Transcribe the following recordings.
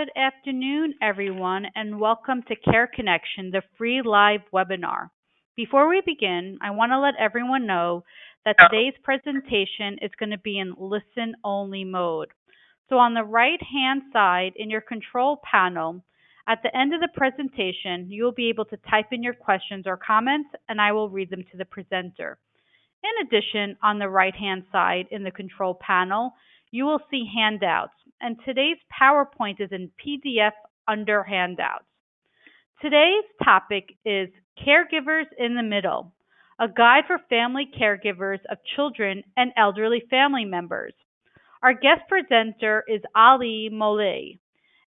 Good afternoon, everyone, and welcome to Care Connection, the free live webinar. Before we begin, I want to let everyone know that today's presentation is going to be in listen-only mode. So on the right-hand side in your control panel, at the end of the presentation, you will be able to type in your questions or comments, and I will read them to the presenter. In addition, on the right-hand side in the control panel, you will see handouts, and today's PowerPoint is in PDF under handouts. Today's topic is Caregivers in the Middle, a guide for family caregivers of children and elderly family members. Our guest presenter is Ali Molay,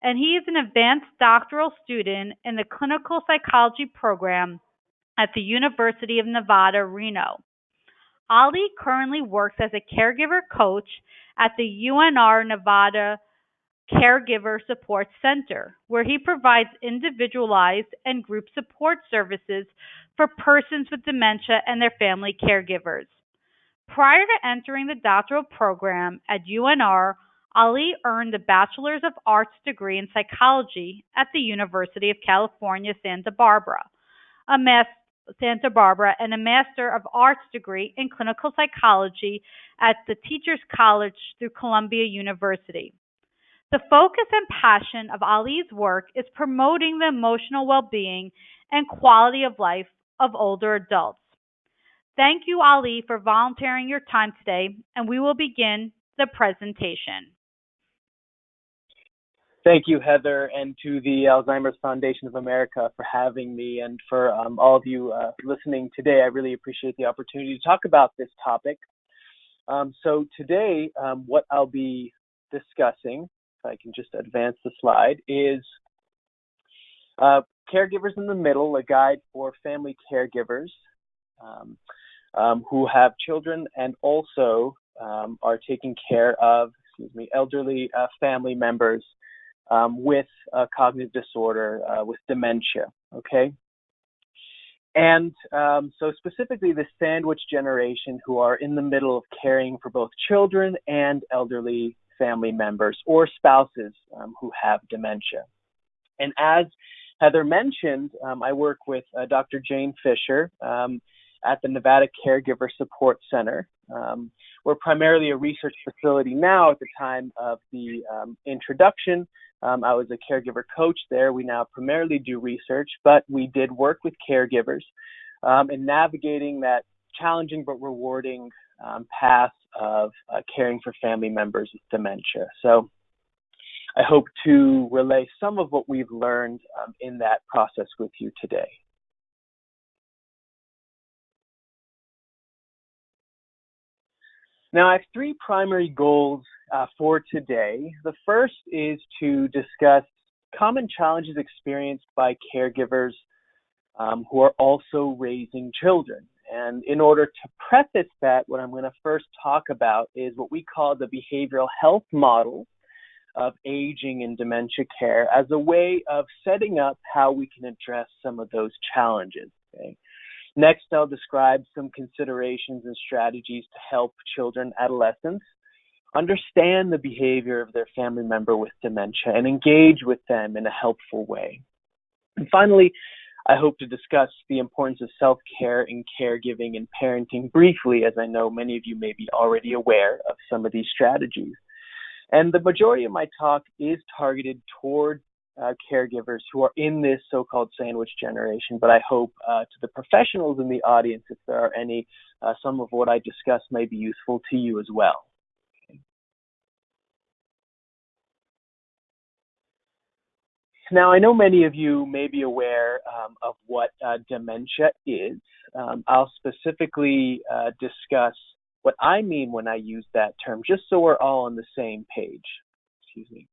and he is an advanced doctoral student in the clinical psychology program at the University of Nevada, Reno. Ali currently works as a caregiver coach at the UNR Nevada Caregiver Support Center, where he provides individualized and group support services for persons with dementia and their family caregivers. Prior to entering the doctoral program at UNR, Ali earned a Bachelor's of Arts degree in psychology at the University of California, Santa Barbara, and a Master of Arts degree in clinical psychology at the Teachers College through Columbia University. The focus and passion of Ali's work is promoting the emotional well-being and quality of life of older adults. Thank you, Ali, for volunteering your time today, and we will begin the presentation. Thank you, Heather, and to the Alzheimer's Foundation of America for having me, and for all of you listening today. I really appreciate the opportunity to talk about this topic. So today, what I'll be discussing, if I can just advance the slide, is Caregivers in the Middle, a guide for family caregivers who have children and also are taking care of, elderly family members with a cognitive disorder, with dementia, okay? And so specifically the sandwich generation who are in the middle of caring for both children and elderly family members or spouses who have dementia. And as Heather mentioned, I work with Dr. Jane Fisher at the Nevada Caregiver Support Center. We're primarily a research facility now. At the time of the introduction, I was a caregiver coach there. We now primarily do research, but we did work with caregivers in navigating that challenging but rewarding path of caring for family members with dementia. So I hope to relay some of what we've learned in that process with you today. Now, I have three primary goals for today. The first is to discuss common challenges experienced by caregivers who are also raising children. And in order to preface that, what I'm going to first talk about is what we call the behavioral health model of aging and dementia care as a way of setting up how we can address some of those challenges. Okay? Next, I'll describe some considerations and strategies to help children, adolescents, understand the behavior of their family member with dementia and engage with them in a helpful way. And finally, I hope to discuss the importance of self-care in caregiving and parenting briefly, as I know many of you may be already aware of some of these strategies. And the majority of my talk is targeted toward caregivers who are in this so-called sandwich generation, but I hope to the professionals in the audience, if there are any, some of what I discuss may be useful to you as well. Okay. Now, I know many of you may be aware of what dementia is. I'll specifically discuss what I mean when I use that term, just so we're all on the same page. Excuse me.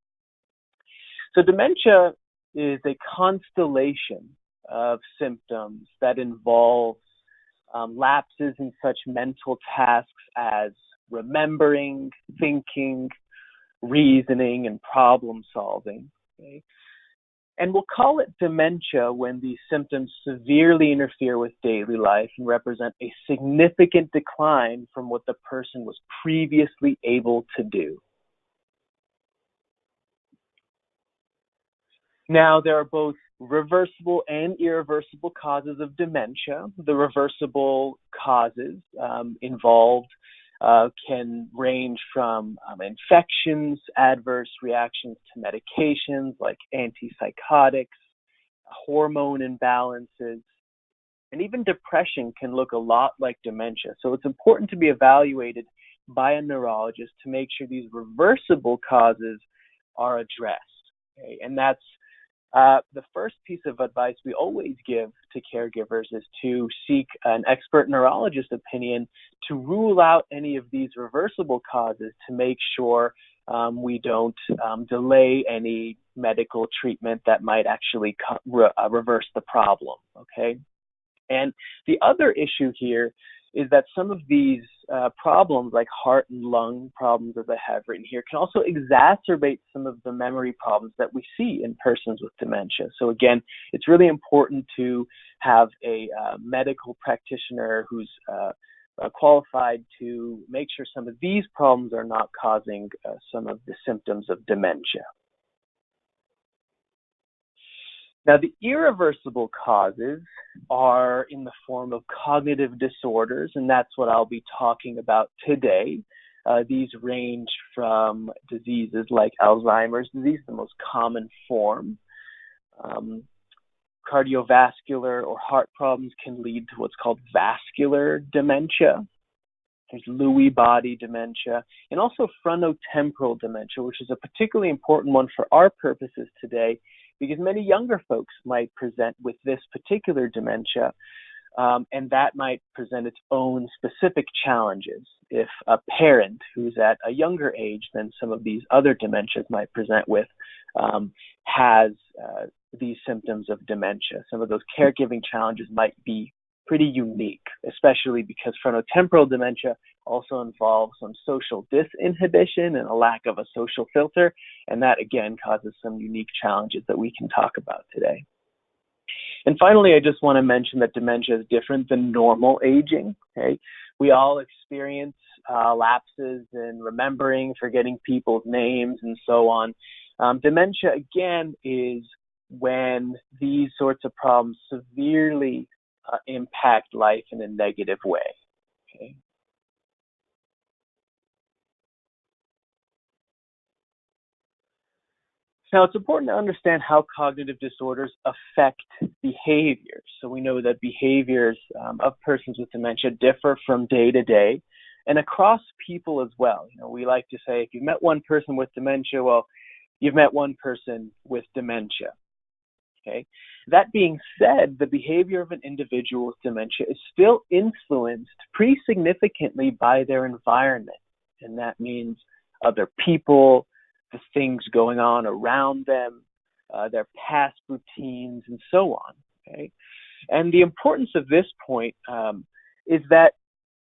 So dementia is a constellation of symptoms that involve lapses in such mental tasks as remembering, thinking, reasoning, and problem solving. Okay? And we'll call it dementia when these symptoms severely interfere with daily life and represent a significant decline from what the person was previously able to do. Now, there are both reversible and irreversible causes of dementia. The reversible causes involved can range from infections, adverse reactions to medications like antipsychotics, hormone imbalances, and even depression can look a lot like dementia. So it's important to be evaluated by a neurologist to make sure these reversible causes are addressed. Okay? And that's the first piece of advice we always give to caregivers is to seek an expert neurologist opinion to rule out any of these reversible causes to make sure we don't delay any medical treatment that might actually reverse the problem, okay? And the other issue here is that some of these problems, like heart and lung problems, as I have written here, can also exacerbate some of the memory problems that we see in persons with dementia. So again, it's really important to have a medical practitioner who's qualified to make sure some of these problems are not causing some of the symptoms of dementia. Now, the irreversible causes are in the form of cognitive disorders, and that's what I'll be talking about today. These range from diseases like Alzheimer's disease, the most common form. Cardiovascular or heart problems can lead to what's called vascular dementia. There's Lewy body dementia, and also frontotemporal dementia, which is a particularly important one for our purposes today, because many younger folks might present with this particular dementia, and that might present its own specific challenges if a parent who's at a younger age than some of these other dementias might present with has these symptoms of dementia. Some of those caregiving challenges might be pretty unique, especially because frontotemporal dementia also involves some social disinhibition and a lack of a social filter, and that again causes some unique challenges that we can talk about today. And finally, I just want to mention that dementia is different than normal aging. Okay, we all experience lapses in remembering, forgetting people's names, and so on. Dementia, again, is when these sorts of problems severely impact life in a negative way. Okay. Now, it's important to understand how cognitive disorders affect behaviors. So we know that behaviors of persons with dementia differ from day to day and across people as well. You know, we like to say if you've met one person with dementia, well, you've met one person with dementia. Okay. That being said, the behavior of an individual with dementia is still influenced pretty significantly by their environment. And that means other people, the things going on around them, their past routines, and so on. Okay? And the importance of this point is that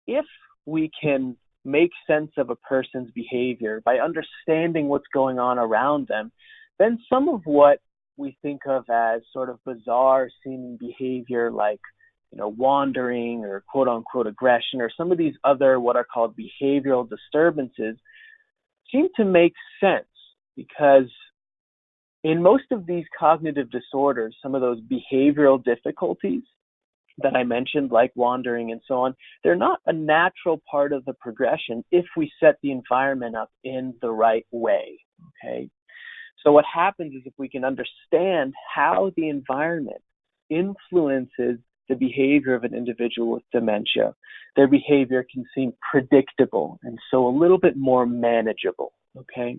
if we can make sense of a person's behavior by understanding what's going on around them, then some of what we think of as sort of bizarre seeming behavior like, you know, wandering or quote unquote aggression or some of these other what are called behavioral disturbances seem to make sense, because in most of these cognitive disorders, some of those behavioral difficulties that I mentioned, like wandering and so on, they're not a natural part of the progression if we set the environment up in the right way, okay? So what happens is if we can understand how the environment influences the behavior of an individual with dementia, their behavior can seem predictable and so a little bit more manageable, okay?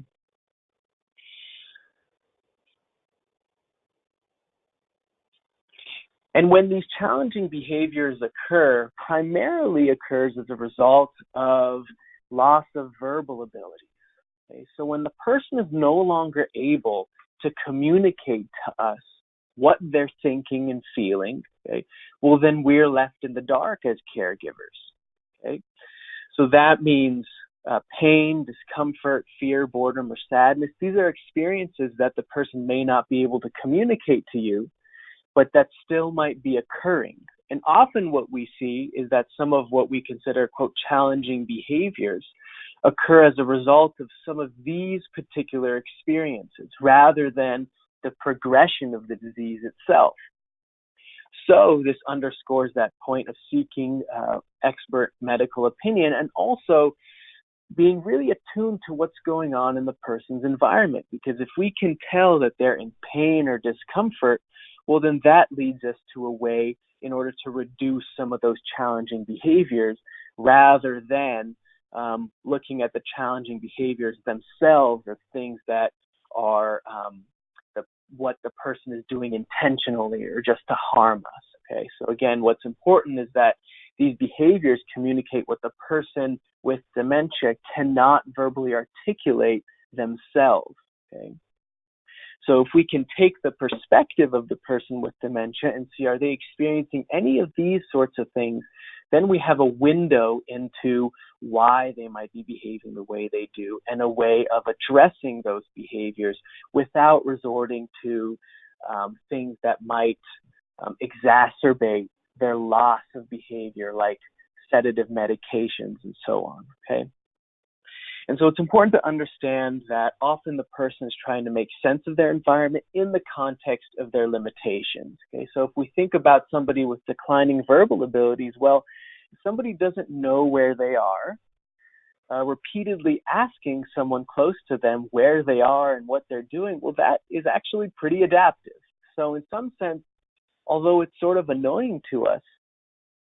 And when these challenging behaviors occur, primarily occurs as a result of loss of verbal abilities. Okay? So when the person is no longer able to communicate to us what they're thinking and feeling, okay, well, then we're left in the dark as caregivers. Okay? So that means pain, discomfort, fear, boredom, or sadness. These are experiences that the person may not be able to communicate to you, but that still might be occurring. And often what we see is that some of what we consider, quote, challenging behaviors occur as a result of some of these particular experiences rather than the progression of the disease itself. So this underscores that point of seeking expert medical opinion and also being really attuned to what's going on in the person's environment. Because if we can tell that they're in pain or discomfort, well, then that leads us to a way in order to reduce some of those challenging behaviors rather than looking at the challenging behaviors themselves as things that are what the person is doing intentionally or just to harm us. Okay, so again, what's important is that these behaviors communicate what the person with dementia cannot verbally articulate themselves. Okay, so if we can take the perspective of the person with dementia and see, are they experiencing any of these sorts of things, then we have a window into why they might be behaving the way they do and a way of addressing those behaviors without resorting to things that might exacerbate their loss of behavior, like sedative medications and so on, okay? And so it's important to understand that often the person is trying to make sense of their environment in the context of their limitations. Okay, so if we think about somebody with declining verbal abilities, well, if somebody doesn't know where they are, repeatedly asking someone close to them where they are and what they're doing, well, that is actually pretty adaptive. So in some sense, although it's sort of annoying to us,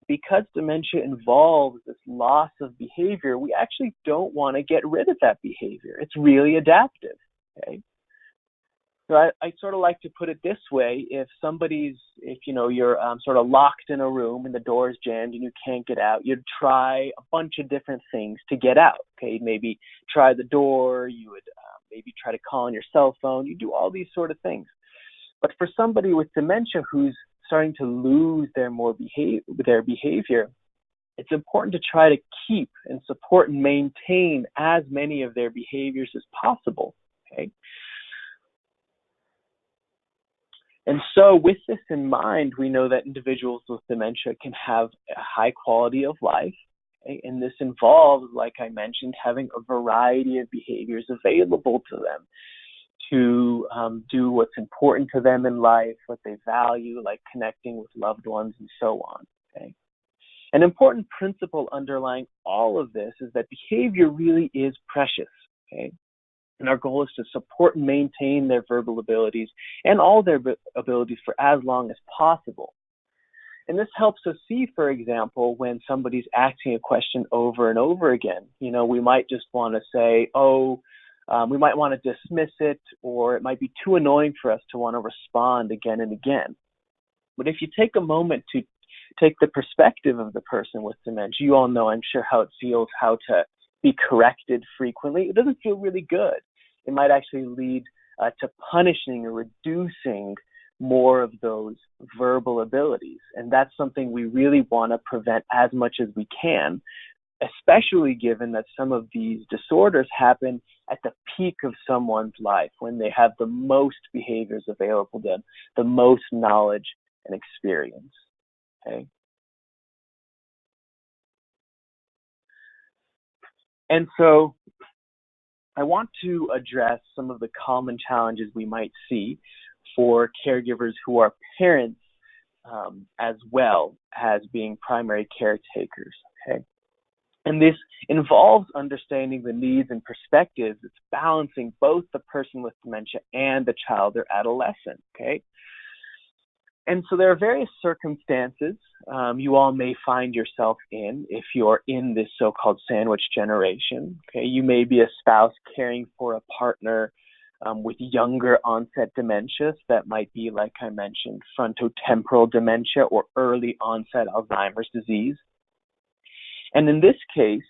because dementia involves this loss of behavior, we actually don't want to get rid of that behavior. It's really adaptive, okay? So I sort of like to put it this way: if you're sort of locked in a room and the door is jammed and you can't get out, you'd try a bunch of different things to get out, okay? Maybe try the door, you would maybe try to call on your cell phone, you do all these sort of things. But for somebody with dementia who's starting to lose their behavior, it's important to try to keep and support and maintain as many of their behaviors as possible, okay? And so with this in mind, we know that individuals with dementia can have a high quality of life, okay? And this involves, like I mentioned, having a variety of behaviors available to them to do what's important to them in life, what they value, like connecting with loved ones and so on, okay? An important principle underlying all of this is that behavior really is precious, okay? And our goal is to support and maintain their verbal abilities and all their abilities for as long as possible. And this helps us see, for example, when somebody's asking a question over and over again, we might just want to say, we might want to dismiss it, or it might be too annoying for us to want to respond again and again. But if you take a moment to take the perspective of the person with dementia, you all know, I'm sure, how it feels how to be corrected frequently. It doesn't feel really good. It might actually lead to punishing or reducing more of those verbal abilities. And that's something we really want to prevent as much as we can, especially given that some of these disorders happen at the peak of someone's life when they have the most behaviors available to them, the most knowledge and experience, okay? And so I want to address some of the common challenges we might see for caregivers who are parents as well as being primary caretakers, okay? And this involves understanding the needs and perspectives. It's balancing both the person with dementia and the child or adolescent, okay? And so there are various circumstances you all may find yourself in if you're in this so-called sandwich generation, okay? You may be a spouse caring for a partner with younger onset dementia. That might be, like I mentioned, frontotemporal dementia or early onset Alzheimer's disease. And in this case,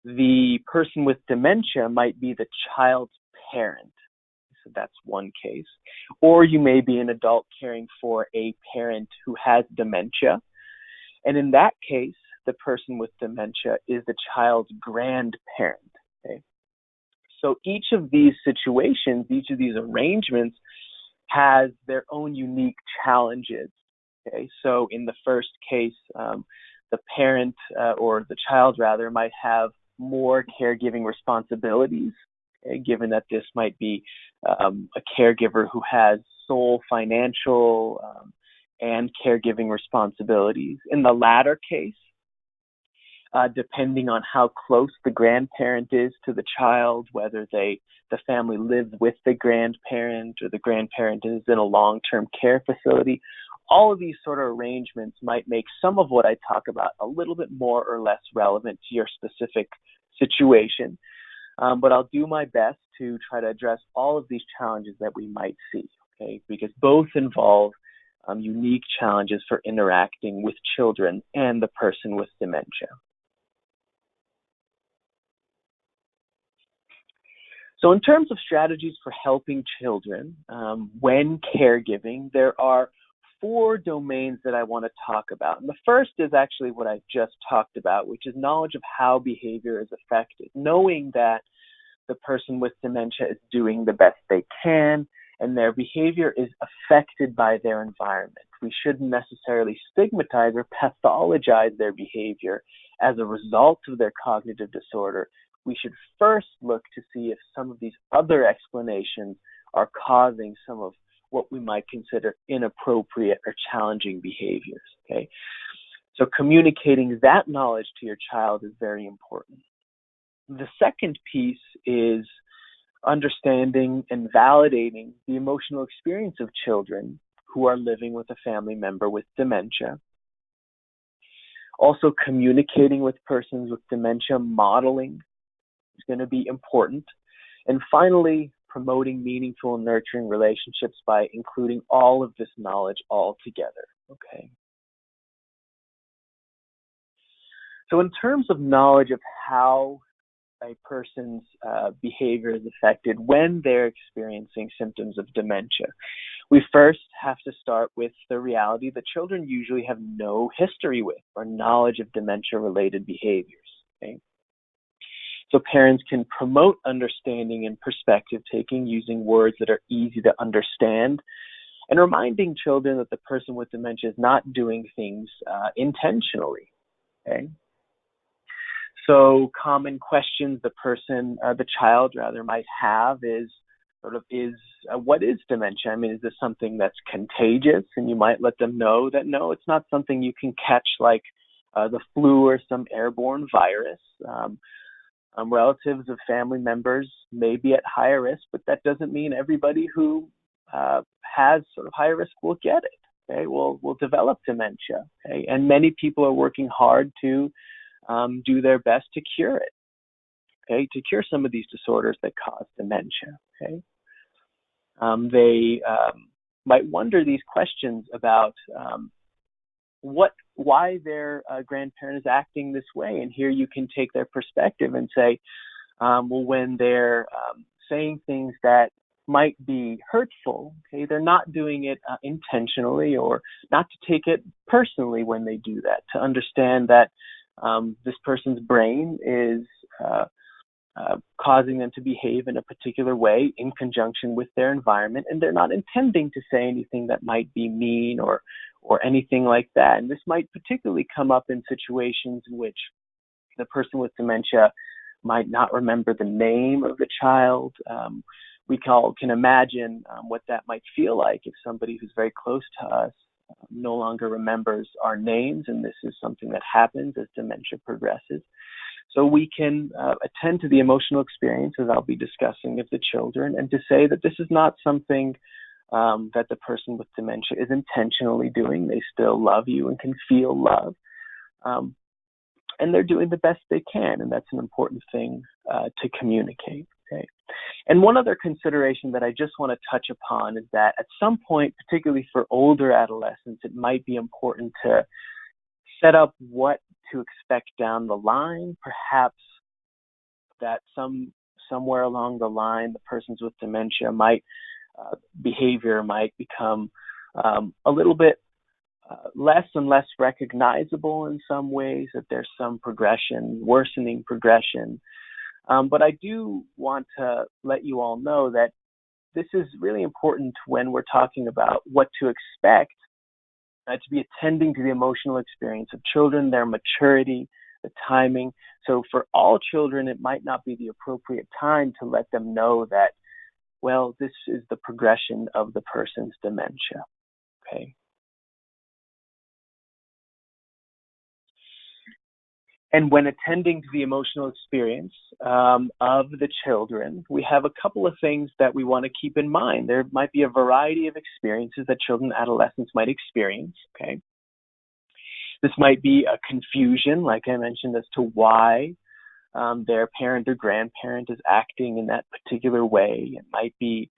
the person with dementia might be the child's parent. So that's one case. Or you may be an adult caring for a parent who has dementia. And in that case, the person with dementia is the child's grandparent. Okay? So each of these situations, each of these arrangements has their own unique challenges. Okay? So in the first case, the parent or the child rather might have more caregiving responsibilities. given that this might be a caregiver who has sole financial and caregiving responsibilities. In the latter case, depending on how close the grandparent is to the child, whether the family lives with the grandparent or the grandparent is in a long-term care facility, all of these sort of arrangements might make some of what I talk about a little bit more or less relevant to your specific situation. But I'll do my best to try to address all of these challenges that we might see, okay? Because both involve unique challenges for interacting with children and the person with dementia. So in terms of strategies for helping children when caregiving, there are 4 domains that I want to talk about. And the first is actually what I just talked about, which is knowledge of how behavior is affected, knowing that the person with dementia is doing the best they can and their behavior is affected by their environment. We shouldn't necessarily stigmatize or pathologize their behavior as a result of their cognitive disorder. We should first look to see if some of these other explanations are causing some of what we might consider inappropriate or challenging behaviors, okay? So communicating that knowledge to your child is very important. The second piece is understanding and validating the emotional experience of children who are living with a family member with dementia. Also, communicating with persons with dementia, modeling is going to be important. And finally, promoting meaningful and nurturing relationships by including all of this knowledge all together, okay? So in terms of knowledge of how a person's behavior is affected when they're experiencing symptoms of dementia, we first have to start with the reality that children usually have no history with or knowledge of dementia-related behaviors, okay? So parents can promote understanding and perspective taking using words that are easy to understand and reminding children that the person with dementia is not doing things intentionally, okay? So common questions the child might have is what is dementia? I mean, is this something that's contagious? And you might let them know that no, it's not something you can catch like the flu or some airborne virus. Relatives of family members may be at higher risk, but that doesn't mean everybody who has sort of high risk will get it. Okay, will develop dementia. Okay, and many people are working hard to do their best to cure it. Okay, to cure some of these disorders that cause dementia. Okay, they might wonder these questions about why their grandparent is acting this way. And here you can take their perspective and say, well, when they're saying things that might be hurtful, okay, they're not doing it intentionally, or not to take it personally when they do that, to understand that this person's brain is causing them to behave in a particular way in conjunction with their environment, and they're not intending to say anything that might be mean or anything like that. And this might particularly come up in situations in which the person with dementia might not remember the name of the child. We can imagine what that might feel like if somebody who's very close to us no longer remembers our names, and this is something that happens as dementia progresses. So we can attend to the emotional experience, as I'll be discussing, of the children, and to say that this is not something that the person with dementia is intentionally doing. They still love you and can feel love. And they're doing the best they can, and that's an important thing to communicate. Okay. And one other consideration that I just want to touch upon is that at some point, particularly for older adolescents, it might be important to set up what to expect down the line. Perhaps that somewhere along the line, the persons with dementia behavior might become a little bit less and less recognizable in some ways, that there's some worsening progression. But I do want to let you all know that this is really important when we're talking about what to expect, to be attending to the emotional experience of children, their maturity, the timing. So for all children, it might not be the appropriate time to let them know that, well, this is the progression of the person's dementia. Okay. And when attending to the emotional experience of the children, we have a couple of things that we want to keep in mind. There might be a variety of experiences that children and adolescents might experience. Okay. This might be a confusion, like I mentioned, as to why their parent or grandparent is acting in that particular way. It might be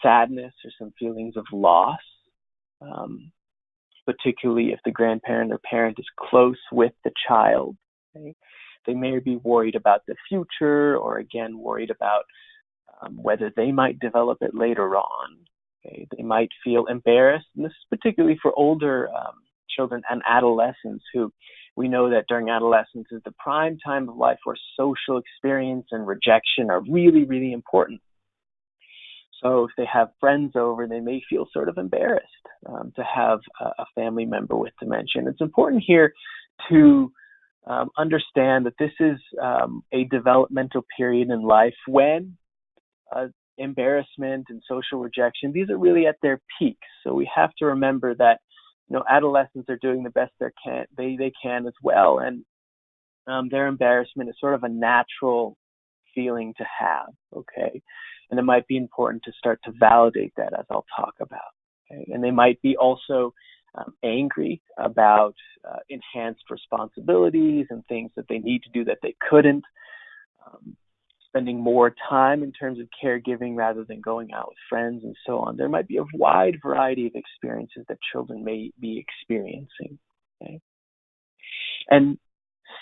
sadness or some feelings of loss, particularly if the grandparent or parent is close with the child. Okay? They may be worried about the future, or again, worried about whether they might develop it later on. Okay? They might feel embarrassed, and this is particularly for older children and adolescents, who we know that during adolescence is the prime time of life where social experience and rejection are really, really important. So if they have friends over, they may feel sort of embarrassed to have a family member with dementia. And it's important here to understand that this is a developmental period in life when embarrassment and social rejection, these are really at their peaks. So we have to remember that, adolescents are doing the best they can as well, and their embarrassment is sort of a natural feeling to have. Okay, and it might be important to start to validate that, as I'll talk about. Okay, and they might be also angry about enhanced responsibilities and things that they need to do that they couldn't. Spending more time in terms of caregiving rather than going out with friends and so on. There might be a wide variety of experiences that children may be experiencing. Okay? And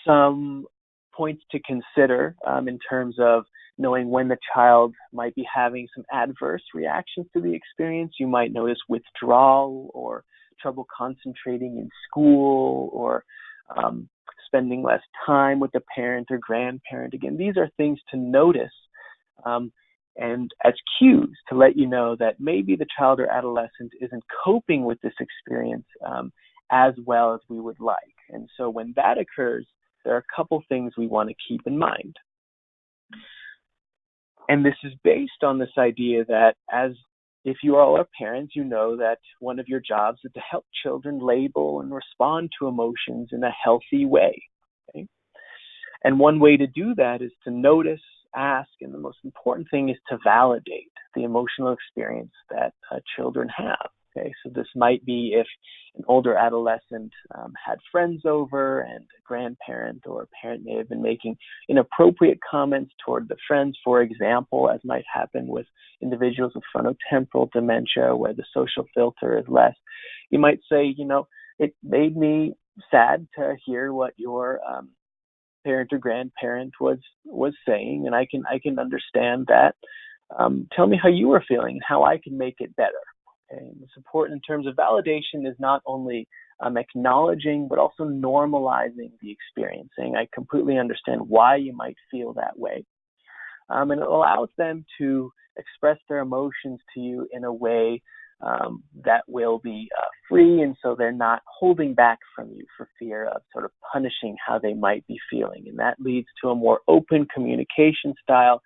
some points to consider in terms of knowing when the child might be having some adverse reactions to the experience. You might notice withdrawal or trouble concentrating in school, or spending less time with the parent or grandparent. Again, these are things to notice and as cues to let you know that maybe the child or adolescent isn't coping with this experience as well as we would like. And so when that occurs, there are a couple things we want to keep in mind. And this is based on this idea that if you all are parents, you know that one of your jobs is to help children label and respond to emotions in a healthy way. Okay? And one way to do that is to notice, ask, and the most important thing is to validate the emotional experience that children have. Okay, so this might be if an older adolescent had friends over and a grandparent or a parent may have been making inappropriate comments toward the friends, for example, as might happen with individuals with frontotemporal dementia where the social filter is less. You might say, it made me sad to hear what your parent or grandparent was saying, and I can understand that. Tell me how you were feeling and how I can make it better. Okay. And it's important in terms of validation is not only acknowledging, but also normalizing the experience, saying, I completely understand why you might feel that way. And it allows them to express their emotions to you in a way that will be free, and so they're not holding back from you for fear of sort of punishing how they might be feeling. And that leads to a more open communication style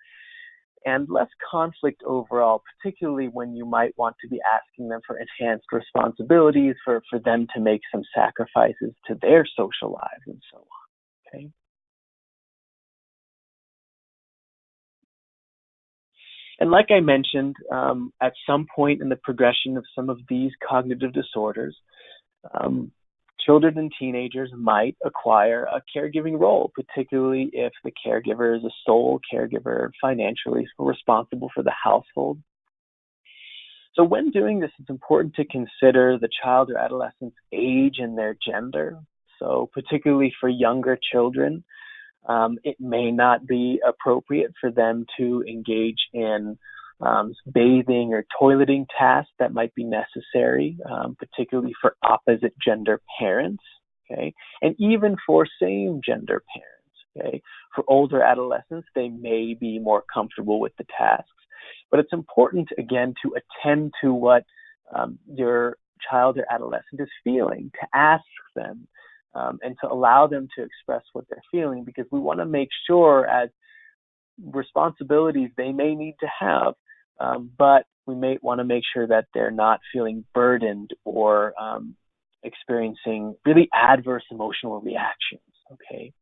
and less conflict overall, particularly when you might want to be asking them for enhanced responsibilities, for them to make some sacrifices to their social lives and so on. Okay. And like I mentioned, at some point in the progression of some of these cognitive disorders, children and teenagers might acquire a caregiving role, particularly if the caregiver is a sole caregiver, financially responsible for the household. So when doing this, it's important to consider the child or adolescent's age and their gender. So particularly for younger children, it may not be appropriate for them to engage in bathing or toileting tasks that might be necessary, particularly for opposite gender parents, okay, and even for same gender parents. Okay, for older adolescents, they may be more comfortable with the tasks, but it's important again to attend to what your child or adolescent is feeling, to ask them and to allow them to express what they're feeling, because we want to make sure, as responsibilities they may need to have, but we may want to make sure that they're not feeling burdened or experiencing really adverse emotional reactions, okay?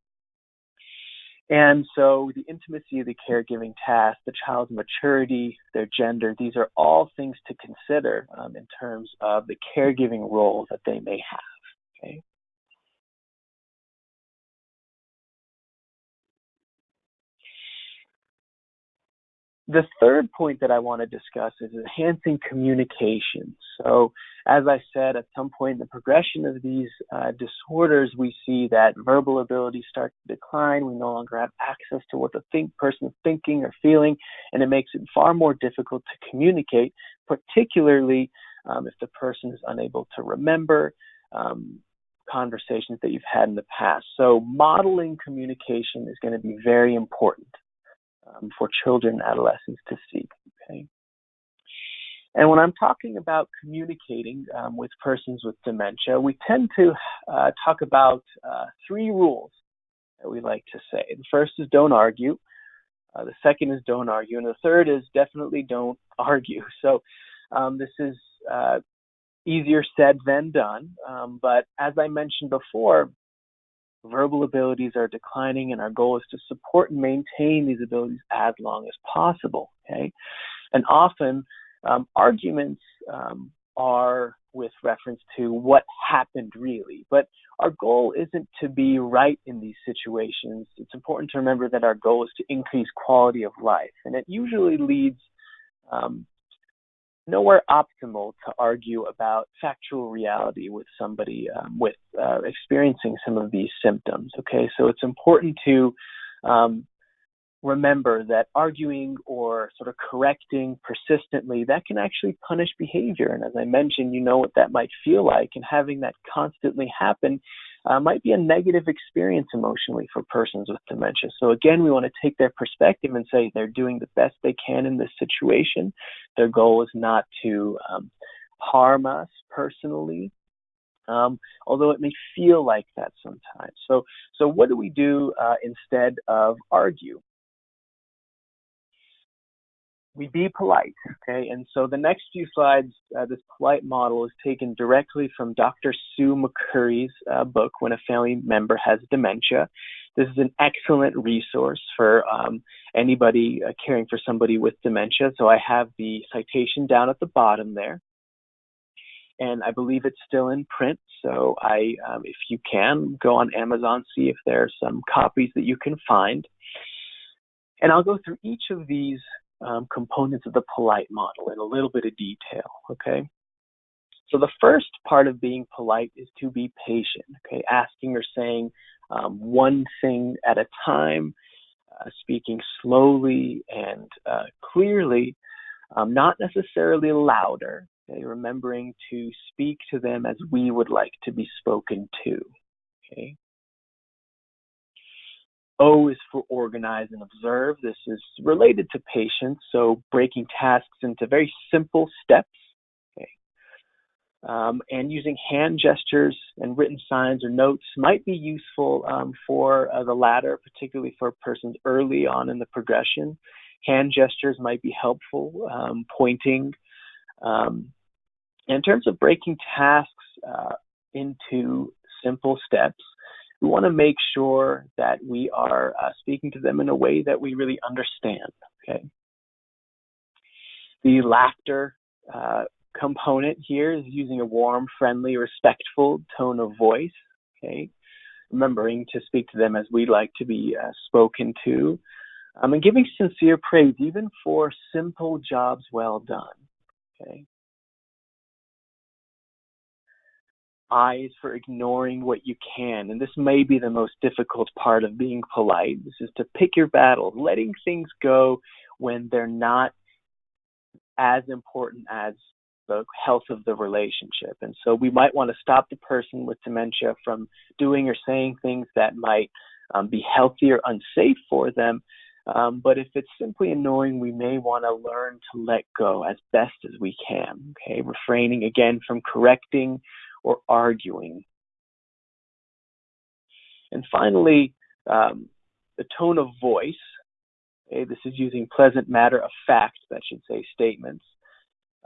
And so the intimacy of the caregiving task, the child's maturity, their gender, these are all things to consider in terms of the caregiving role that they may have, okay? The third point that I want to discuss is enhancing communication. So, as I said, at some point in the progression of these disorders, we see that verbal abilities start to decline. We no longer have access to what the person is thinking or feeling, and it makes it far more difficult to communicate, particularly if the person is unable to remember conversations that you've had in the past. So, modeling communication is going to be very important for children and adolescents to see, okay? And when I'm talking about communicating with persons with dementia, we tend to talk about three rules that we like to say. The first is don't argue. The second is don't argue. And the third is definitely don't argue. So this is easier said than done. But as I mentioned before, verbal abilities are declining, and our goal is to support and maintain these abilities as long as possible, okay? And often, arguments are with reference to what happened really, but our goal isn't to be right in these situations. It's important to remember that our goal is to increase quality of life, and it usually leads nowhere optimal to argue about factual reality with somebody with experiencing some of these symptoms, okay? So it's important to remember that arguing or sort of correcting persistently, that can actually punish behavior. And as I mentioned, you know what that might feel like, and having that constantly happen might be a negative experience emotionally for persons with dementia. So again, we want to take their perspective and say they're doing the best they can in this situation. Their goal is not to harm us personally, although it may feel like that sometimes. So what do we do instead of argue? We be polite, okay? And so the next few slides, this polite model is taken directly from Dr. Sue McCurry's book, When a Family Member Has Dementia. This is an excellent resource for anybody caring for somebody with dementia. So I have the citation down at the bottom there. And I believe it's still in print. So if you can, go on Amazon, see if there are some copies that you can find. And I'll go through each of these components of the polite model in a little bit of detail, okay? So the first part of being polite is to be patient, okay? Asking or saying one thing at a time, speaking slowly and clearly, not necessarily louder, okay? Remembering to speak to them as we would like to be spoken to, okay? O is for organize and observe. This is related to patience, so breaking tasks into very simple steps, okay? And using hand gestures and written signs or notes might be useful for the latter, particularly for persons early on in the progression. Hand gestures might be helpful, pointing. In terms of breaking tasks into simple steps, we want to make sure that we are speaking to them in a way that we really understand, okay? The laughter component here is using a warm, friendly, respectful tone of voice, okay? Remembering to speak to them as we'd like to be spoken to, and giving sincere praise, even for simple jobs well done, okay? I is for ignoring what you can, and this may be the most difficult part of being polite. This is to pick your battles, letting things go when they're not as important as the health of the relationship. And so we might want to stop the person with dementia from doing or saying things that might be healthy or unsafe for them. But if it's simply annoying, we may want to learn to let go as best as we can, okay? Refraining again from correcting or arguing. And finally, the tone of voice. Okay, this is using pleasant matter of fact, that should say, statements,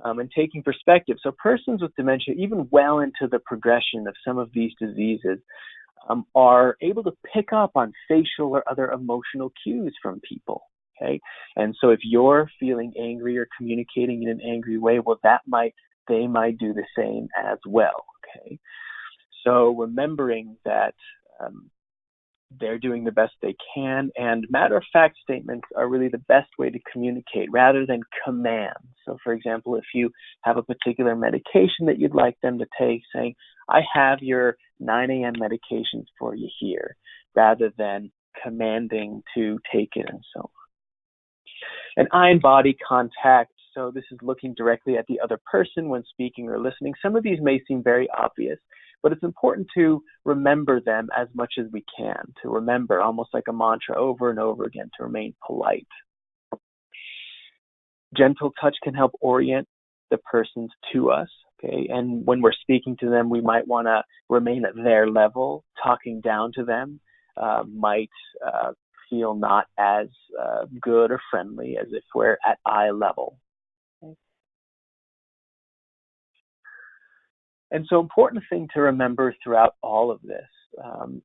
and taking perspective. So persons with dementia, even well into the progression of some of these diseases, are able to pick up on facial or other emotional cues from people. Okay, and so if you're feeling angry or communicating in an angry way, well, they might do the same as well. Okay, so remembering that they're doing the best they can, and matter-of-fact statements are really the best way to communicate rather than commands. So for example, if you have a particular medication that you'd like them to take, saying, I have your 9 a.m. medications for you here, rather than commanding to take it and so on. And eye and body contact, so this is looking directly at the other person when speaking or listening. Some of these may seem very obvious, but it's important to remember them as much as we can, to remember almost like a mantra over and over again, to remain polite. Gentle touch can help orient the persons to us, okay? And when we're speaking to them, we might want to remain at their level. Talking down to them might feel not as good or friendly as if we're at eye level. And so important thing to remember throughout all of this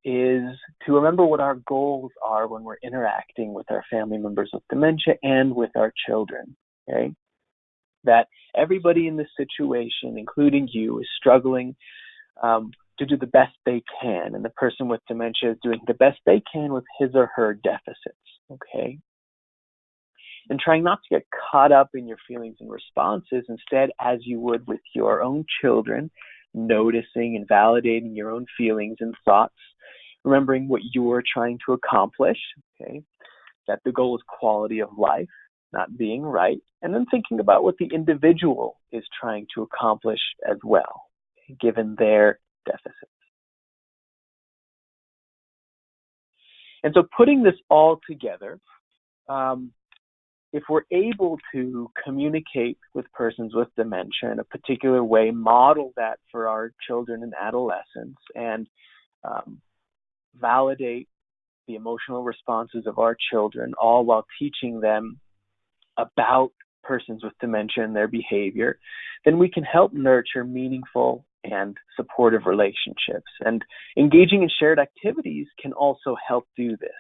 is to remember what our goals are when we're interacting with our family members with dementia and with our children, okay? That everybody in this situation, including you, is struggling to do the best they can, and the person with dementia is doing the best they can with his or her deficits, okay? And trying not to get caught up in your feelings and responses, instead, as you would with your own children, noticing and validating your own feelings and thoughts, remembering what you're trying to accomplish, okay? That the goal is quality of life, not being right, and then thinking about what the individual is trying to accomplish as well, okay, given their deficits. And so putting this all together, if we're able to communicate with persons with dementia in a particular way, model that for our children and adolescents, and validate the emotional responses of our children, all while teaching them about persons with dementia and their behavior, then we can help nurture meaningful and supportive relationships. And engaging in shared activities can also help do this.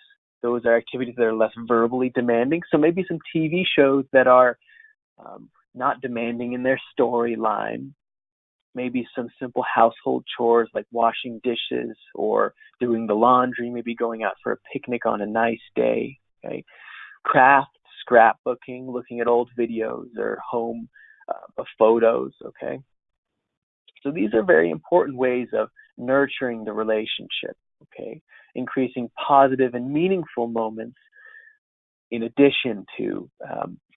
Those are activities that are less verbally demanding. So maybe some TV shows that are not demanding in their storyline. Maybe some simple household chores like washing dishes or doing the laundry, maybe going out for a picnic on a nice day. Okay? Craft, scrapbooking, looking at old videos or home photos. Okay? So these are very important ways of nurturing the relationship. Okay? Increasing positive and meaningful moments in addition to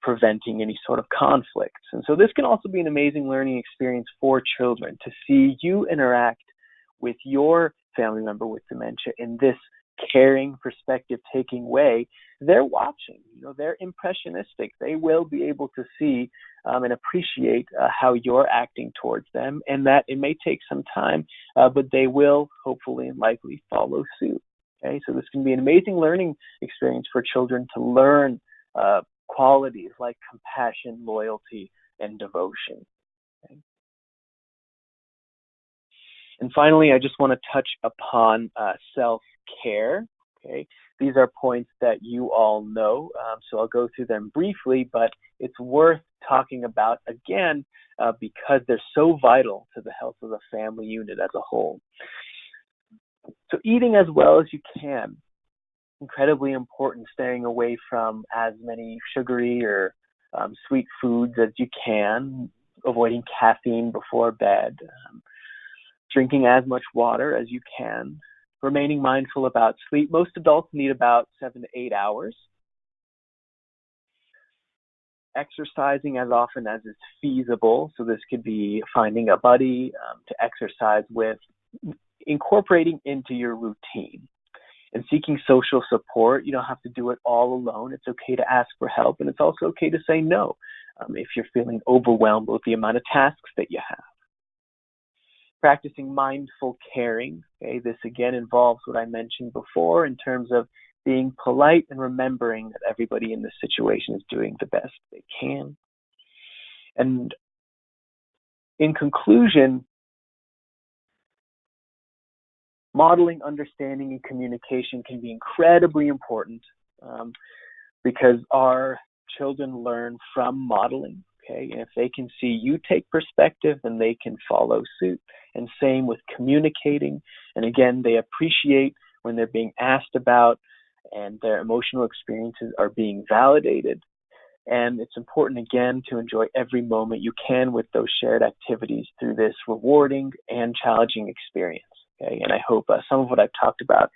preventing any sort of conflicts. And so this can also be an amazing learning experience for children to see you interact with your family member with dementia in this caring, perspective-taking way. They're watching, they're impressionistic. They will be able to see and appreciate how you're acting towards them, and that it may take some time, but they will hopefully and likely follow suit. Okay, so this can be an amazing learning experience for children to learn qualities like compassion, loyalty, and devotion. Okay. And finally, I just want to touch upon self-care. Okay, these are points that you all know, so I'll go through them briefly, but it's worth talking about again because they're so vital to the health of the family unit as a whole. So eating as well as you can, incredibly important, staying away from as many sugary or sweet foods as you can, avoiding caffeine before bed, drinking as much water as you can, remaining mindful about sleep. Most adults need about 7 to 8 hours. Exercising as often as is feasible. So this could be finding a buddy to exercise with, incorporating into your routine, and seeking social support. You don't have to do it all alone. It's okay to ask for help, and it's also okay to say no if you're feeling overwhelmed with the amount of tasks that you have. practicing mindful caring. Okay, this again involves what I mentioned before in terms of being polite and remembering that everybody in this situation is doing the best they can. And in conclusion, modeling understanding and communication can be incredibly important because our children learn from modeling. Okay, and if they can see you take perspective, then they can follow suit. And same with communicating. And again, they appreciate when they're being asked about and their emotional experiences are being validated. And it's important, again, to enjoy every moment you can with those shared activities through this rewarding and challenging experience. Okay, and I hope some of what I've talked about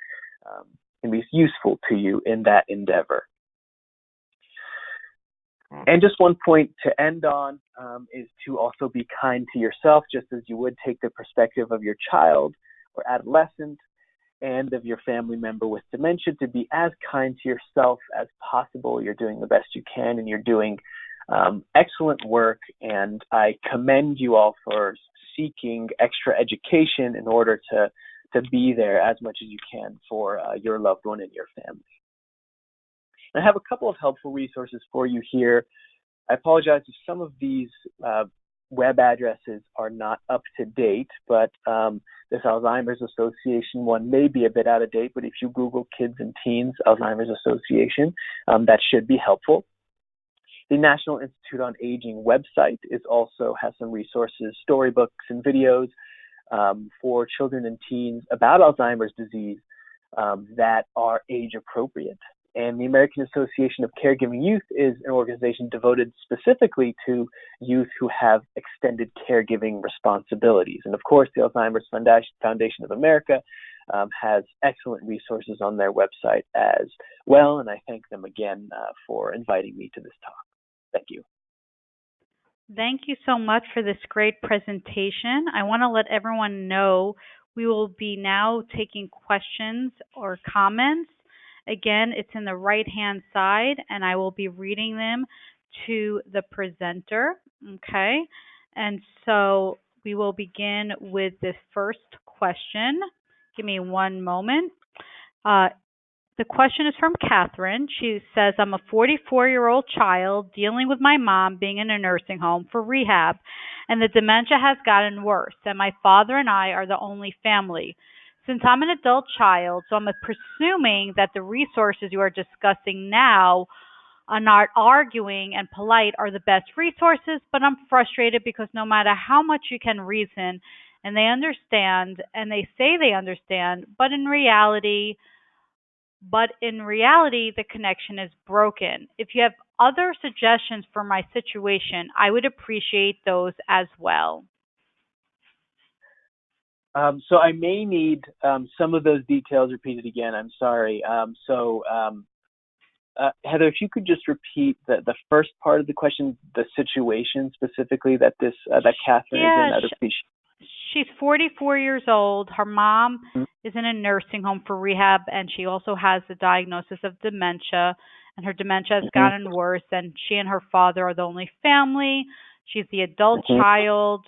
can be useful to you in that endeavor. And just one point to end on is to also be kind to yourself, just as you would take the perspective of your child or adolescent and of your family member with dementia, to be as kind to yourself as possible. You're doing the best you can, and you're doing excellent work, and I commend you all for seeking extra education in order to be there as much as you can for your loved one and your family. I have a couple of helpful resources for you here. I apologize if some of these web addresses are not up to date, but this Alzheimer's Association one may be a bit out of date, but if you Google Kids and Teens Alzheimer's Association, that should be helpful. The National Institute on Aging website also has some resources, storybooks and videos for children and teens about Alzheimer's disease that are age appropriate. And the American Association of Caregiving Youth is an organization devoted specifically to youth who have extended caregiving responsibilities. And of course, the Alzheimer's Foundation of America has excellent resources on their website as well. And I thank them again for inviting me to this talk. Thank you. Thank you so much for this great presentation. I want to let everyone know we will be now taking questions or comments. Again, it's in the right-hand side, and I will be reading them to the presenter, okay? And so we will begin with this first question. Give me one moment. The question is from Catherine. She says, I'm a 44-year-old child dealing with my mom being in a nursing home for rehab, and the dementia has gotten worse, and my father and I are the only family. Since I'm an adult child, so I'm presuming that the resources you are discussing now are not arguing and polite are the best resources, but I'm frustrated because no matter how much you can reason and they understand and they say they understand, but in reality, the connection is broken. If you have other suggestions for my situation, I would appreciate those as well. So I may need some of those details repeated again. I'm sorry. Heather, if you could just repeat the first part of the question, the situation specifically that Catherine is in, I'd appreciate. She's 44 years old. Her mom is in a nursing home for rehab, and she also has the diagnosis of dementia, and her dementia has gotten worse, and she and her father are the only family. She's the adult child.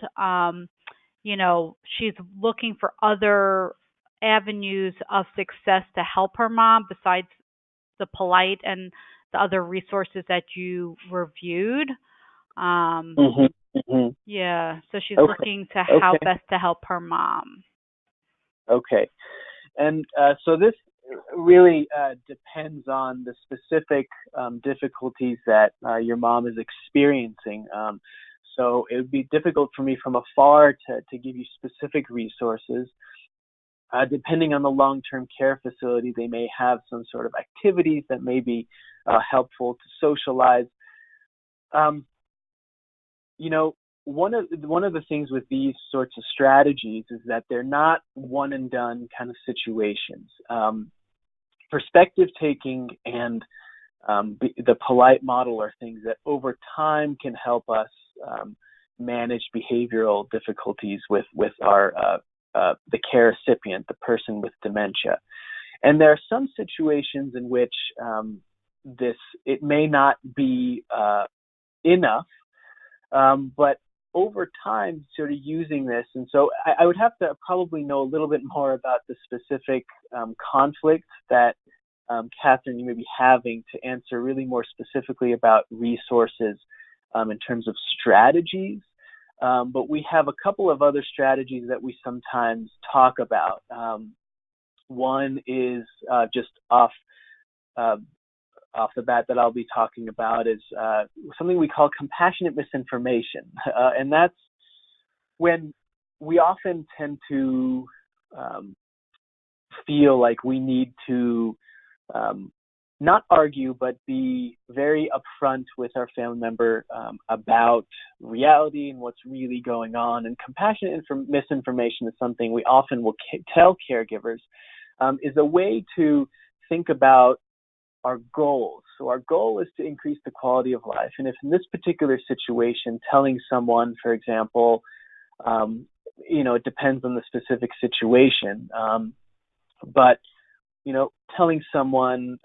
She's looking for other avenues of success to help her mom besides the polite and the other resources that you reviewed. Yeah, so she's looking to how best to help her mom. Okay. And so this really depends on the specific difficulties that your mom is experiencing. So it would be difficult for me from afar to give you specific resources. Depending on the long-term care facility, they may have some sort of activities that may be helpful to socialize. One of the things with these sorts of strategies is that they're not one and done kind of situations. Perspective taking and the polite model are things that over time can help us manage behavioral difficulties with our the care recipient, the person with dementia. And there are some situations in which it may not be enough, but over time sort of using this, and so I would have to probably know a little bit more about the specific conflict that Catherine, you may be having to answer really more specifically about resources in terms of strategies. But we have a couple of other strategies that we sometimes talk about. One is just off the bat that I'll be talking about is something we call compassionate misinformation. And that's when we often tend to feel like we need to not argue, but be very upfront with our family member about reality and what's really going on. And compassionate misinformation is something we often will tell caregivers is a way to think about our goals. So our goal is to increase the quality of life. And if in this particular situation, telling someone, for example, it depends on the specific situation, but telling someone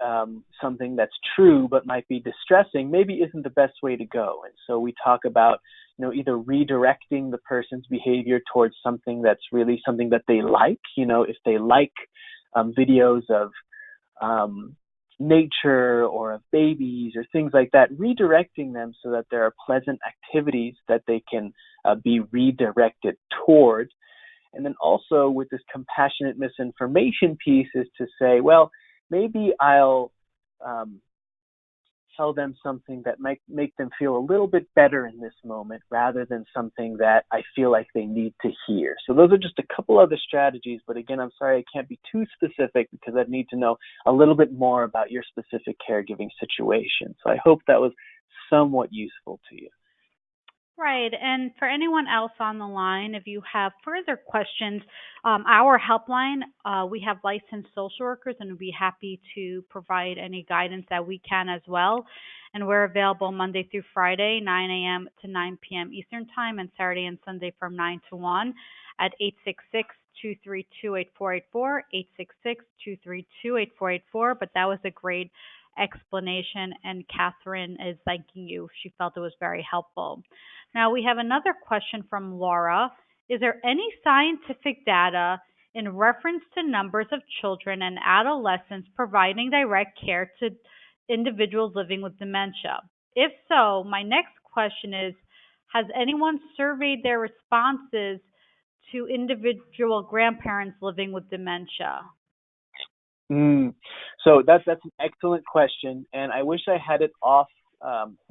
something that's true but might be distressing maybe isn't the best way to go. And so we talk about, either redirecting the person's behavior towards something that's really something that they like. If they like videos of nature or of babies or things like that, redirecting them so that there are pleasant activities that they can be redirected toward. And then also with this compassionate misinformation piece is to say, well, maybe I'll tell them something that might make them feel a little bit better in this moment rather than something that I feel like they need to hear. So those are just a couple other strategies. But again, I'm sorry I can't be too specific because I'd need to know a little bit more about your specific caregiving situation. So I hope that was somewhat useful to you. Right. And for anyone else on the line, if you have further questions, our helpline, we have licensed social workers and we'd be happy to provide any guidance that we can as well. And we're available Monday through Friday, 9 a.m. to 9 p.m. Eastern Time, and Saturday and Sunday from 9 to 1 at 866-232-8484, 866-232-8484. But that was a great explanation, and Catherine is thanking you. She felt it was very helpful. Now we have another question from Laura. Is there any scientific data in reference to numbers of children and adolescents providing direct care to individuals living with dementia? If so, my next question is, has anyone surveyed their responses to individual grandparents living with dementia? So that's an excellent question, and I wish I had it off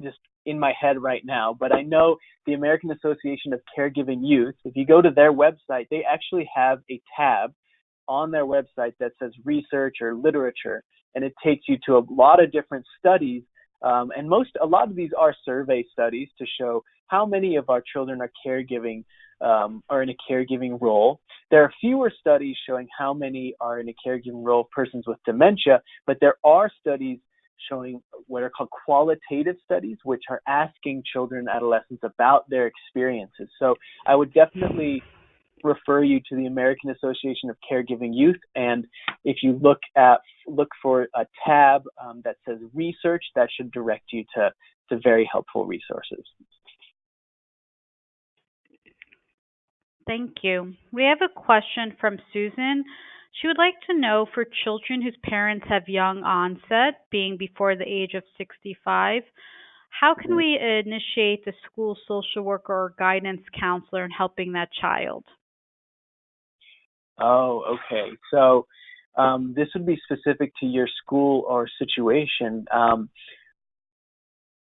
just in my head right now, but I know the American Association of Caregiving Youth, if you go to their website, they actually have a tab on their website that says research or literature, and it takes you to a lot of different studies, and a lot of these are survey studies to show how many of our children are are in a caregiving role. There are fewer studies showing how many are in a caregiving role of persons with dementia, but there are studies showing what are called qualitative studies, which are asking children and adolescents about their experiences. So I would definitely refer you to the American Association of Caregiving Youth, and if you look for a tab that says research, that should direct you to very helpful resources. Thank you. We have a question from Susan. She would like to know, for children whose parents have young onset, being before the age of 65, how can we initiate the school social worker or guidance counselor in helping that child? Oh, okay. So this would be specific to your school or situation.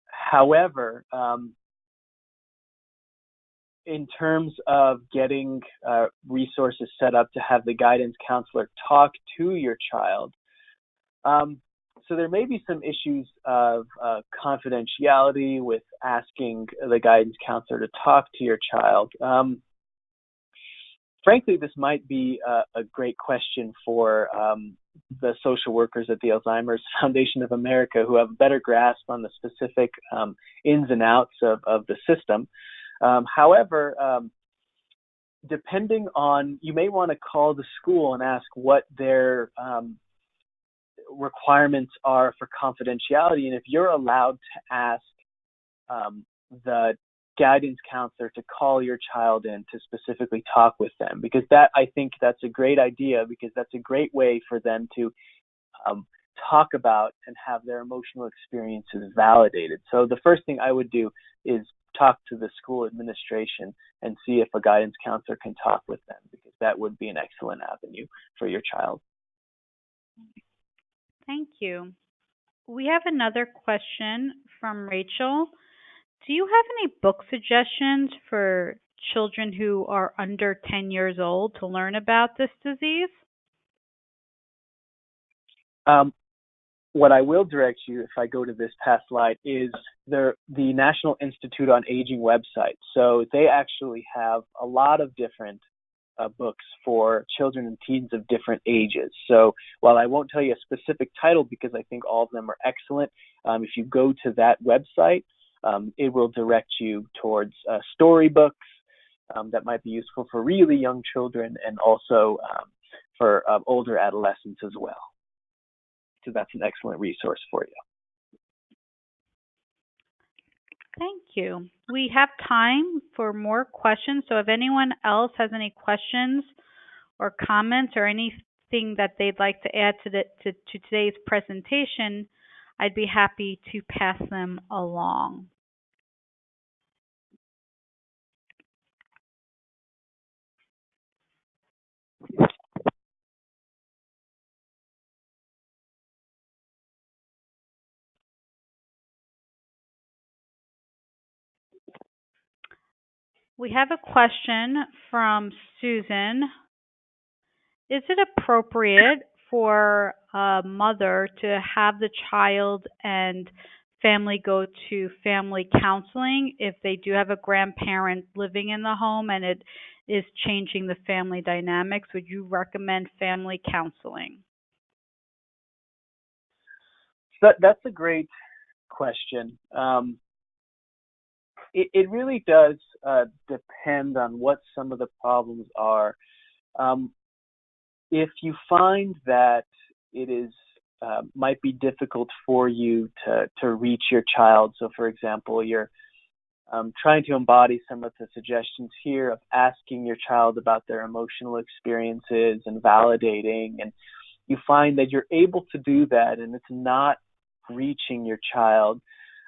However, in terms of getting resources set up to have the guidance counselor talk to your child, so there may be some issues of confidentiality with asking the guidance counselor to talk to your child. Frankly, this might be a great question for the social workers at the Alzheimer's Foundation of America, who have a better grasp on the specific ins and outs of the system. However, depending on, you may want to call the school and ask what their requirements are for confidentiality, and if you're allowed to ask the guidance counselor to call your child in to specifically talk with them, because that, I think that's a great idea, because that's a great way for them to um, talk about and have their emotional experiences validated. So the first thing I would do is talk to the school administration and see if a guidance counselor can talk with them, because that would be an excellent avenue for your child. Thank you. We have another question from Rachel. Do you have any book suggestions for children who are under 10 years old to learn about this disease? Um, what I will direct you, if I go to this past slide, is the National Institute on Aging website. So they actually have a lot of different books for children and teens of different ages. So while I won't tell you a specific title, because I think all of them are excellent, if you go to that website, it will direct you towards storybooks that might be useful for really young children, and also for older adolescents as well. So that's an excellent resource for you. Thank you. We have time for more questions. So if anyone else has any questions or comments or anything that they'd like to add to today's presentation, I'd be happy to pass them along. We have a question from Susan. Is it appropriate for a mother to have the child and family go to family counseling if they do have a grandparent living in the home and it is changing the family dynamics? Would you recommend family counseling? That's a great question. It really does depend on what some of the problems are. If you find that it is might be difficult for you to reach your child, so for example, you're trying to embody some of the suggestions here of asking your child about their emotional experiences and validating, and you find that you're able to do that and it's not reaching your child,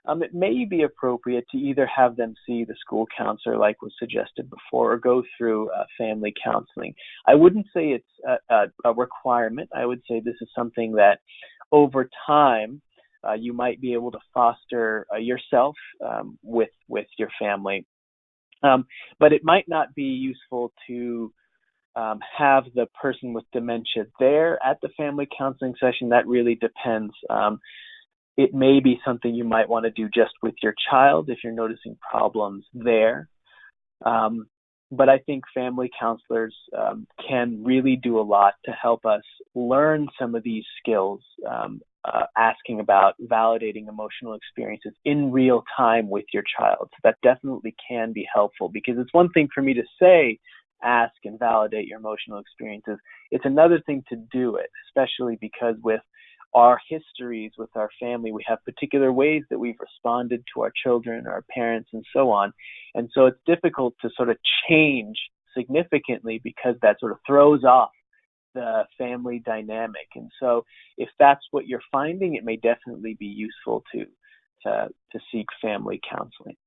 it may be appropriate to either have them see the school counselor, like was suggested before, or go through family counseling. I wouldn't say it's a requirement. I would say this is something that over time you might be able to foster yourself with your family. But it might not be useful to have the person with dementia there at the family counseling session. That really depends. It may be something you might want to do just with your child if you're noticing problems there. But I think family counselors can really do a lot to help us learn some of these skills, asking about validating emotional experiences in real time with your child. So that definitely can be helpful, because it's one thing for me to say, ask and validate your emotional experiences. It's another thing to do it, especially because with our histories with our family, we have particular ways that we've responded to our children, our parents, and so on. And so it's difficult to sort of change significantly, because that sort of throws off the family dynamic. And so if that's what you're finding, it may definitely be useful to seek family counseling.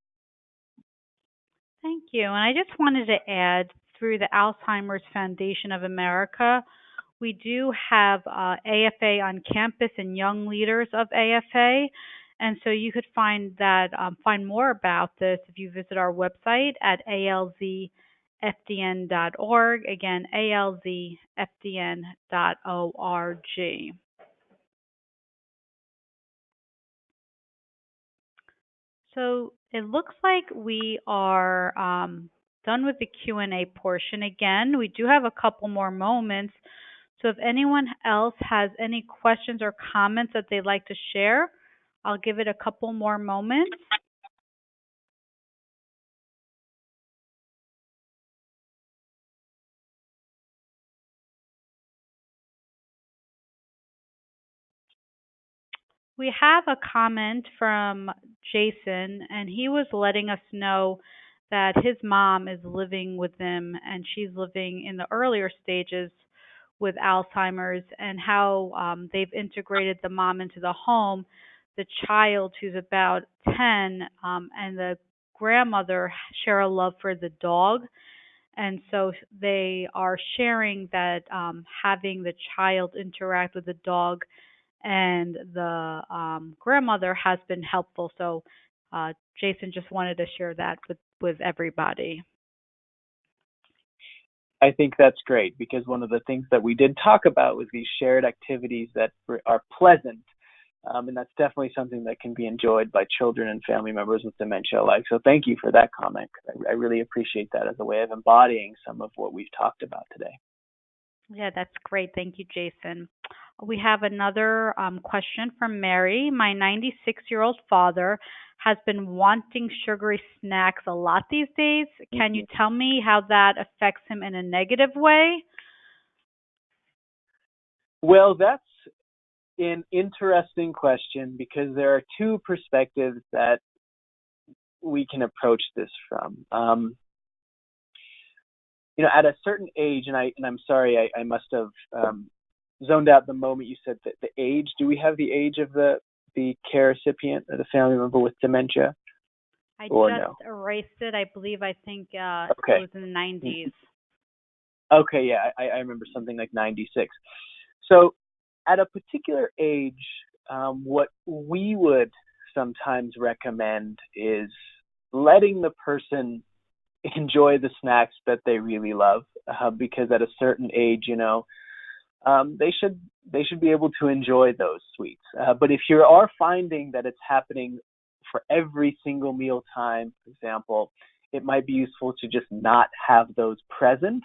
Thank you. And I just wanted to add, through the Alzheimer's Foundation of America, we do have AFA on campus and young leaders of AFA. And so you could find find more about this if you visit our website at alzfdn.org. Again, alzfdn.org. So it looks like we are done with the Q&A portion. Again, we do have a couple more moments. So if anyone else has any questions or comments that they'd like to share, I'll give it a couple more moments. We have a comment from Jason, and he was letting us know that his mom is living with them and she's living in the earlier stages with Alzheimer's, and how they've integrated the mom into the home, the child who's about 10, and the grandmother share a love for the dog. And so they are sharing that having the child interact with the dog and the grandmother has been helpful. So Jason just wanted to share that with everybody. I think that's great because one of the things that we did talk about was these shared activities that are pleasant. And that's definitely something that can be enjoyed by children and family members with dementia alike. So thank you for that comment. I really appreciate that as a way of embodying some of what we've talked about today. Yeah, that's great. Thank you, Jason. We have another question from Mary. My 96-year-old father has been wanting sugary snacks a lot these days. Can you tell me how that affects him in a negative way? Well, that's an interesting question because there are two perspectives that we can approach this from. At a certain age, and I'm sorry, I must have zoned out the moment you said that the age. Do we have the age of the care recipient or the family member with dementia? I Or just no? erased it. I think Okay. it was in the 90s. Okay, yeah, I remember something like 96. So at a particular age, what we would sometimes recommend is letting the person enjoy the snacks that they really love, because at a certain age, they should be able to enjoy those sweets. But if you are finding that it's happening for every single meal time, for example, it might be useful to just not have those present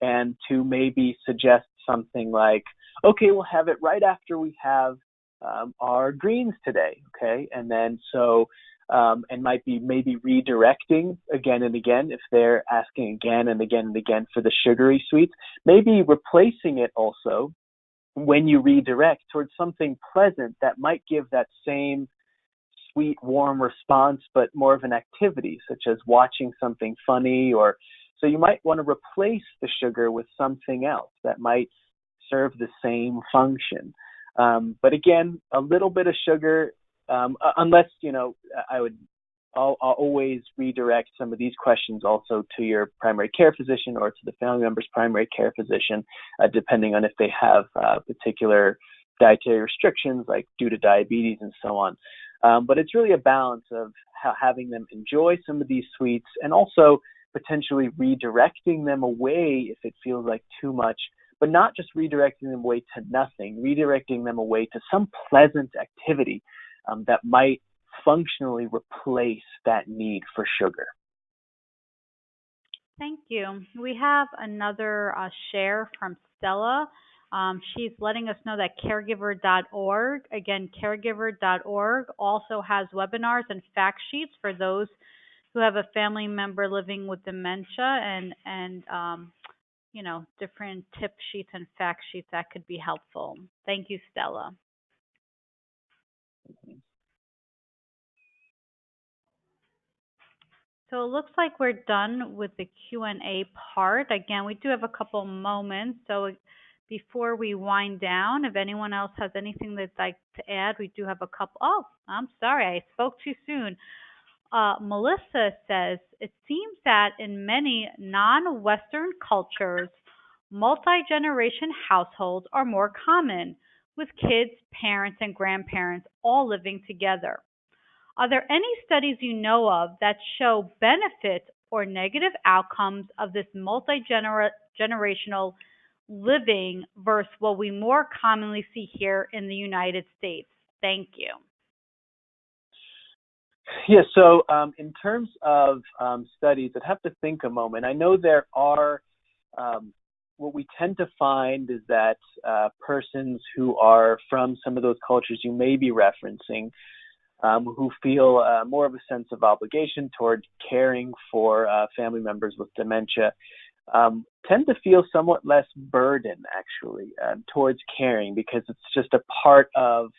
and to maybe suggest something like, okay, we'll have it right after we have our greens today, okay? And then and might be maybe redirecting again and again if they're asking again and again and again for the sugary sweets, maybe replacing it also when you redirect towards something pleasant that might give that same sweet, warm response, but more of an activity, such as watching something funny. Or so you might want to replace the sugar with something else that might serve the same function. But again, a little bit of sugar, unless, I'll always redirect some of these questions also to your primary care physician or to the family member's primary care physician, depending on if they have particular dietary restrictions, like due to diabetes and so on. But it's really a balance of having them enjoy some of these sweets and also potentially redirecting them away if it feels like too much, but not just redirecting them away to nothing, redirecting them away to some pleasant activity that might functionally replace that need for sugar. Thank you. We have another share from Stella. She's letting us know that caregiver.org, again, caregiver.org, also has webinars and fact sheets for those who have a family member living with dementia, and different tip sheets and fact sheets that could be helpful. Thank you, Stella. So it looks like we're done with the Q&A part. Again, we do have a couple moments. So before we wind down, if anyone else has anything they'd like to add, we do have a couple. Oh, I'm sorry, I spoke too soon. Melissa says, it seems that in many non-Western cultures, multi-generation households are more common, with kids, parents, and grandparents all living together. Are there any studies you know of that show benefits or negative outcomes of this multi-generational living versus what we more commonly see here in the United States? Thank you. Yeah, so in terms of studies, I'd have to think a moment. I know there are, what we tend to find is that persons who are from some of those cultures you may be referencing, who feel more of a sense of obligation toward caring for family members with dementia, tend to feel somewhat less burden, actually, towards caring, because it's just a part of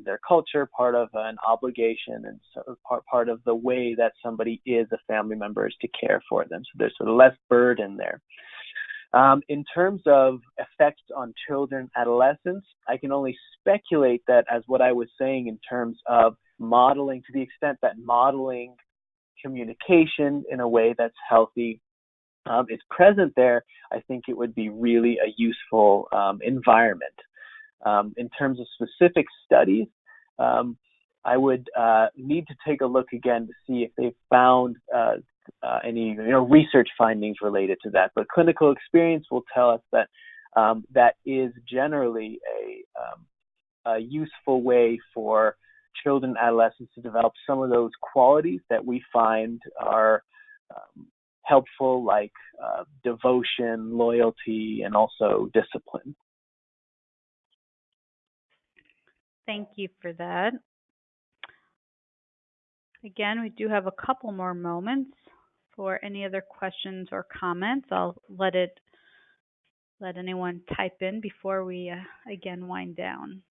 their culture, part of an obligation, and so part of the way that somebody is a family member is to care for them. So there's sort of less burden there. In terms of effects on children, adolescents, I can only speculate that, as what I was saying in terms of modeling, to the extent that modeling communication in a way that's healthy is present there, I think it would be really a useful environment. In terms of specific studies, I would need to take a look again to see if they've found any research findings related to that. But clinical experience will tell us that that is generally a useful way for children and adolescents to develop some of those qualities that we find are helpful, like devotion, loyalty, and also discipline. Thank you for that. Again, we do have a couple more moments for any other questions or comments. I'll let anyone type in before we again wind down.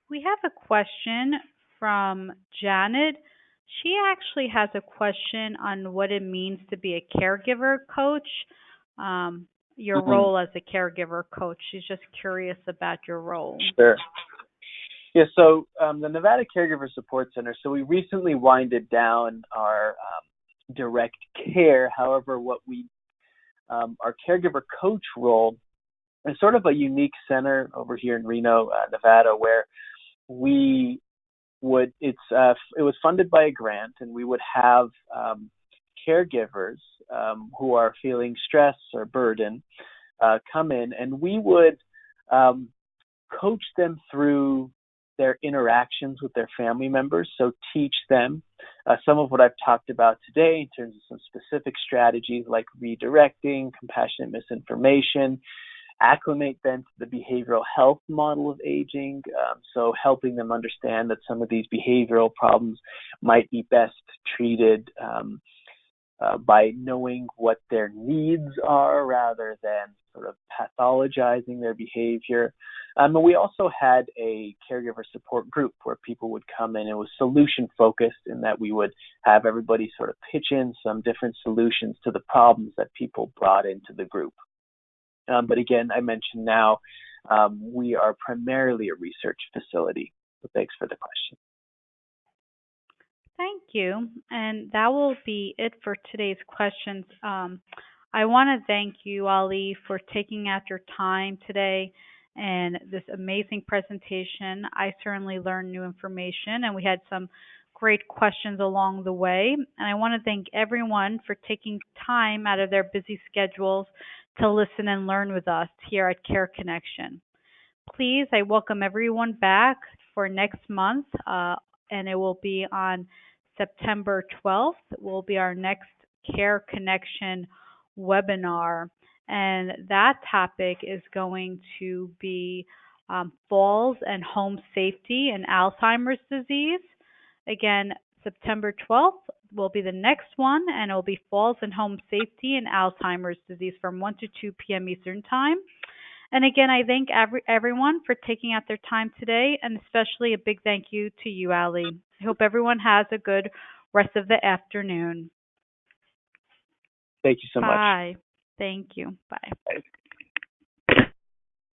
We have a question from Janet. She actually has a question on what it means to be a caregiver coach, your role as a caregiver coach. She's just curious about your role. Sure. Yeah, so the Nevada Caregiver Support Center, so we recently winded down our direct care. However, our caregiver coach role is sort of a unique center over here in Reno, Nevada, where it was funded by a grant, and we would have caregivers who are feeling stress or burden come in, and we would coach them through their interactions with their family members. So teach them some of what I've talked about today in terms of some specific strategies like redirecting, compassionate misinformation, acclimate them to the behavioral health model of aging, so helping them understand that some of these behavioral problems might be best treated by knowing what their needs are rather than sort of pathologizing their behavior. And we also had a caregiver support group where people would come in. It was solution focused in that we would have everybody sort of pitch in some different solutions to the problems that people brought into the group. But again, I mentioned now we are primarily a research facility. So thanks for the question. Thank you. And that will be it for today's questions. I want to thank you, Ali, for taking out your time today and this amazing presentation. I certainly learned new information, and we had some great questions along the way. And I want to thank everyone for taking time out of their busy schedules to listen and learn with us here at Care Connection. Please, I welcome everyone back for next month, and it will be on September 12th. It will be our next Care Connection webinar, and that topic is going to be falls and home safety and Alzheimer's disease. Again, September 12th will be the next one, and it will be falls and home safety and Alzheimer's disease from 1 to 2 p.m. Eastern Time. And again, I thank everyone for taking out their time today, and especially a big thank you to you, Ali. I hope everyone has a good rest of the afternoon. Thank you so much. Bye. Thank you. Bye. Bye.